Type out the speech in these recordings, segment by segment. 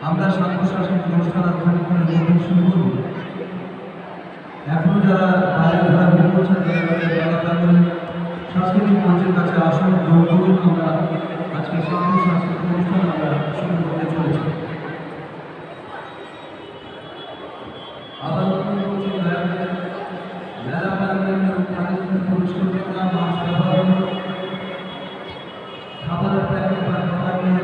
আমরা সাংস্কৃতিক অনুষ্ঠান শুরু করব। এখনো যারা বাইরে ঘোরা বের করছেন সাংস্কৃতিক মঞ্চের কাছে আসন যোগ করুন। আমরা আজকে সাংস্কৃতিক অনুষ্ঠান আমরা শুরু করতে চলেছি। আবার খাবারের প্যাকেট বা খাবার নিয়ে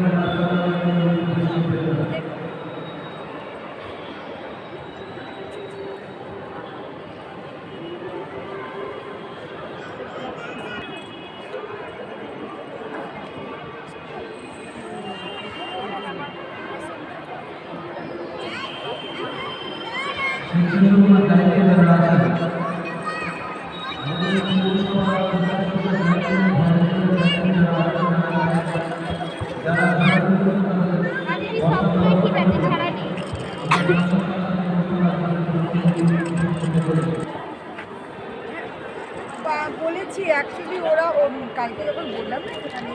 বলেছি অ্যাকচুয়ালি ওরা কালকে যখন বললাম না ওখানে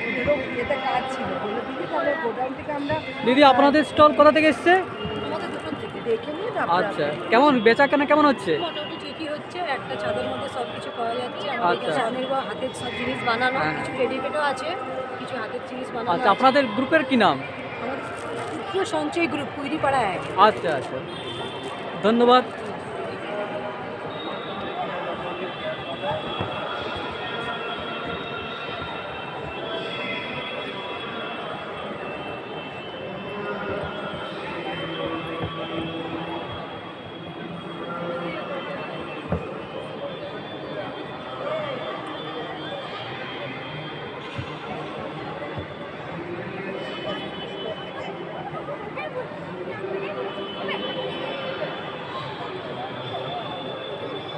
ওদেরও ইয়েতে কাজ ছিল, বলে দিদি তাহলে গোডাউন থেকে আমরা। দিদি আপনাদের স্টল কোথা থেকে এসছে? আমাদের দোকান থেকে দেখে নিয়ে আচ্ছা, কেমন বেচা কেনা কেমন হচ্ছে? মোটামুটি ঠিকই হচ্ছে, একটা ছাদের মধ্যে সব কিছু পাওয়া যাচ্ছে। আমাদের কাছে অনেক হাতের সব জিনিস বানানো, কিছু রেডিমেডও আছে, কিছু হাতের জিনিস বানানো। আচ্ছা, আপনাদের গ্রুপের কি নাম? আমাদের পুরো সঞ্চয় গ্রুপ, কুইরিপাড়া 1। আচ্ছা আচ্ছা, ধন্যবাদ।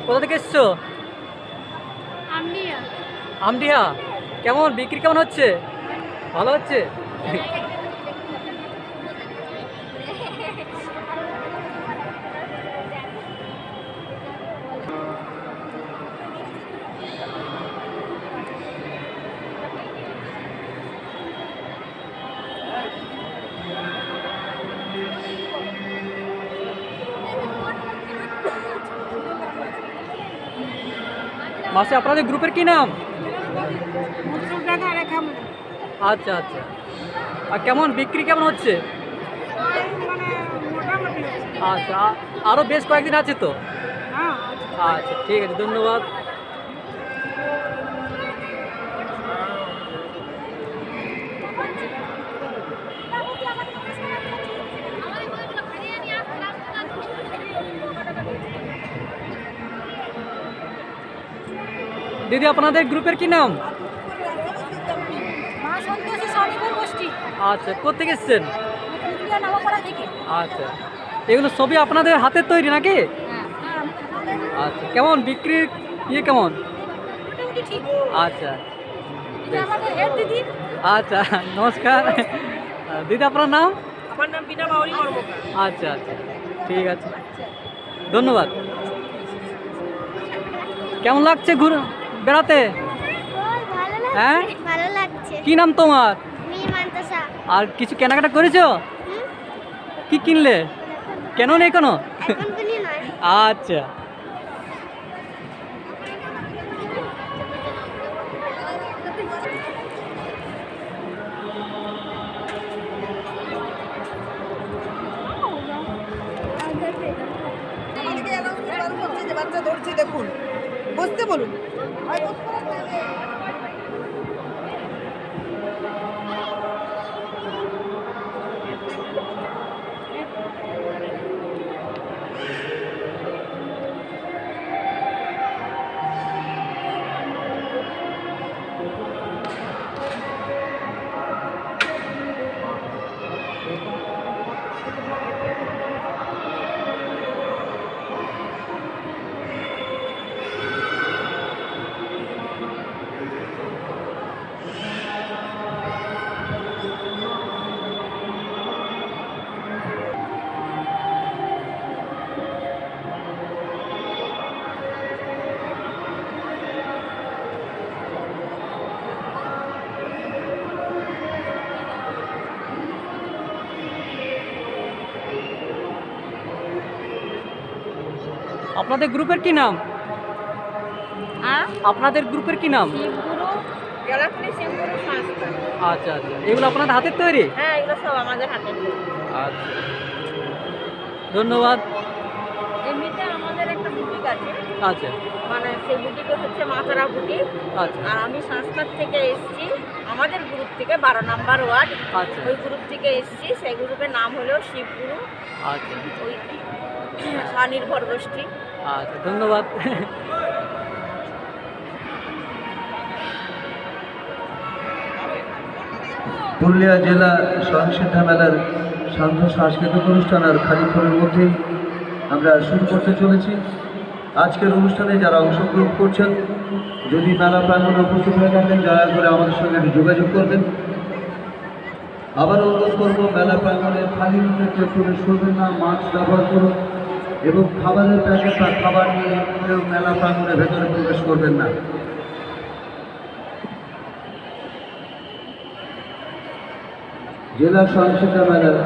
কোথা থেকে এসছো? আমডিহা। কেমন বিক্রি কেমন হচ্ছে? ভালো হচ্ছে? মাসে আপনাদের গ্রুপের কি নাম? আচ্ছা আচ্ছা, আর কেমন বিক্রি কেমন হচ্ছে? আচ্ছা, আরও বেশ কয়েকদিন আছে তো? আচ্ছা ঠিক আছে, ধন্যবাদ। দিদি আপনাদের গ্রুপের কি নাম? আচ্ছা, কোথেকে এসছেন? আচ্ছা, এগুলো সবই আপনাদের হাতের তৈরি নাকি? আচ্ছা, কেমন বিক্রির ইয়ে কেমন? আচ্ছা, আচ্ছা নমস্কার দিদি আপনার নাম? আমার নাম বিনা বাউরি কর্মকার। আচ্ছা আচ্ছা ঠিক আছে ধন্যবাদ। কেমন লাগছে বেড়াতে? হ্যাঁ ভালো লাগছে। কি নাম তোমার? মিমান্তসা। আর কিছু কেনাকাটা করেছো? কি কিনলে? কেন নেই কোনো? এখন কিনি নয়। আচ্ছা বাচ্চা ধরছি দেখুন, বসতে বলুন। আপনাদের গ্রুপের কি নাম? আপনাদের গ্রুপের কি নাম? আচ্ছা আচ্ছা এগুলো আপনাদের হাতের তৈরি? হ্যাঁ, এগুলো সব আমাদের হাতে। আচ্ছা ধন্যবাদ। এমনিতে আমাদের একটা বুটিক আছে, আচ্ছা মানে সেই বুটিকে হচ্ছে মাতারা বুটিক। আচ্ছা আর আমি সংস্থার থেকে এসেছি, আমাদের গ্রুপ থেকে 12 নম্বর ওয়ার্ড, আচ্ছা ওই গ্রুপ থেকে এসেছি। সেই গ্রুপের নাম হলো শিবগুরু, আচ্ছা ওই স্বনির্ভর গোষ্ঠী। আচ্ছা ধন্যবাদ। পুরুলিয়া জেলা স্বয়ংসিদ্ধা মেলার সান্ধ্য সাংস্কৃতিক অনুষ্ঠান আর খানিক্ষণের মধ্যেই আমরা শুরু করতে চলেছি। আজকের অনুষ্ঠানে যারা অংশগ্রহণ করছেন, যদি মেলা প্রাঙ্গণে উপস্থিত হয়ে থাকেন, দয়া করে আমাদের সঙ্গে একটু যোগাযোগ করবেন। আবার অনুরোধ করবো, মেলা প্রাঙ্গণে খালি মুখে কেউ প্রবেশ করবেন না, মাস্ক ব্যবহার করুন এবং খাবারের প্যাকেট বা খাবার নিয়ে কেউ মেলা প্রাঙ্গণের ভেতরে প্রবেশ করবেন না। জেলা স্বয়ংসিদ্ধা মেলার